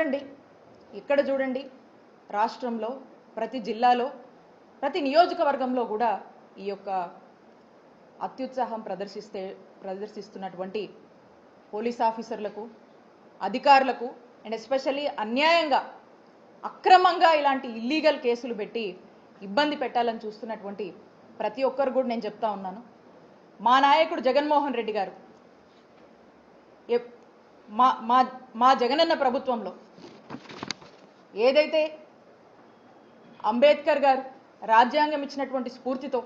చూడండి, ఇక్కడ చూడండి, రాష్ట్రంలో ప్రతి జిల్లాలో ప్రతి నియోజకవర్గంలో కూడా ఈ యొక్క అత్యుత్సాహం ప్రదర్శిస్తున్నటువంటి పోలీస్ ఆఫీసర్లకు, అధికారులకు అండ్ ఎస్పెషల్లీ అన్యాయంగా అక్రమంగా ఇలాంటి ఇల్లీగల్ కేసులు పెట్టి ఇబ్బంది పెట్టాలని చూస్తున్నటువంటి ప్రతి ఒక్కరు కూడా నేను చెప్తా ఉన్నాను, మా నాయకుడు జగన్మోహన్ రెడ్డి గారు మా జగనన్న ప్రభుత్వంలో ఏదైతే అంబేద్కర్ గారు రాజ్యాంగం ఇచ్చినటువంటి స్ఫూర్తితో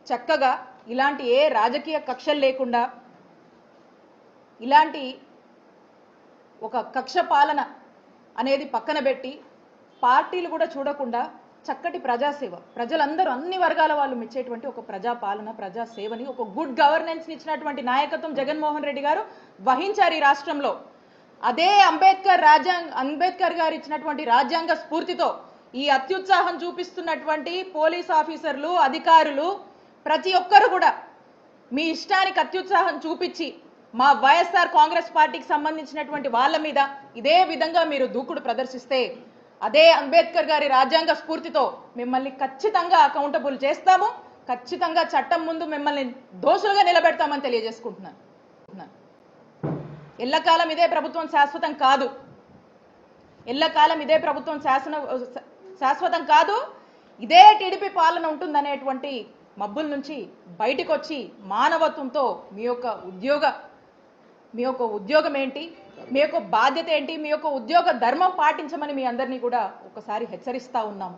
చక్కగా ఇలాంటి ఏ రాజకీయ కక్షలు లేకుండా ఇలాంటి ఒక కక్ష పాలన అనేది పక్కన పెట్టి పార్టీలు కూడా చూడకుండా చక్కటి ప్రజాసేవ, ప్రజలందరూ అన్ని వర్గాల వాళ్ళు మెచ్చేటువంటి ఒక ప్రజాపాలన, ప్రజాసేవని, ఒక గుడ్ గవర్నెన్స్ ఇచ్చినటువంటి నాయకత్వం జగన్మోహన్ రెడ్డి గారు వహించారు ఈ రాష్ట్రంలో. అదే అంబేద్కర్ గారు ఇచ్చినటువంటి రాజ్యాంగ స్ఫూర్తితో ఈ అత్యుత్సాహం చూపిస్తున్నటువంటి పోలీస్ ఆఫీసర్లు, అధికారులు ప్రతి ఒక్కరు కూడా మీ ఇష్టానికి అత్యుత్సాహం చూపించి మా వైఎస్ఆర్ కాంగ్రెస్ పార్టీకి సంబంధించినటువంటి వాళ్ళ మీద ఇదే విధంగా మీరు దూకుడు ప్రదర్శిస్తే అదే అంబేద్కర్ గారి రాజ్యాంగ స్ఫూర్తితో మిమ్మల్ని ఖచ్చితంగా అకౌంటబుల్ చేస్తాము, ఖచ్చితంగా చట్టం ముందు మిమ్మల్ని దోషులుగా నిలబెడతామని తెలియజేసుకుంటున్నాను. ఎల్లకాలం ఇదే ప్రభుత్వం శాశ్వతం కాదు, ఎల్లకాలం ఇదే ప్రభుత్వం శాశ్వతం కాదు. ఇదే టీడీపీ పాలన ఉంటుందనేటువంటి మబ్బుల నుంచి బయటకు వచ్చి మానవత్వంతో మీ యొక్క ఉద్యోగం ఏంటి, మీ యొక్క బాధ్యత ఏంటి, మీ యొక్క ఉద్యోగ ధర్మం పాటించమని మీ అందరినీ కూడా ఒకసారి హెచ్చరిస్తా ఉన్నాము.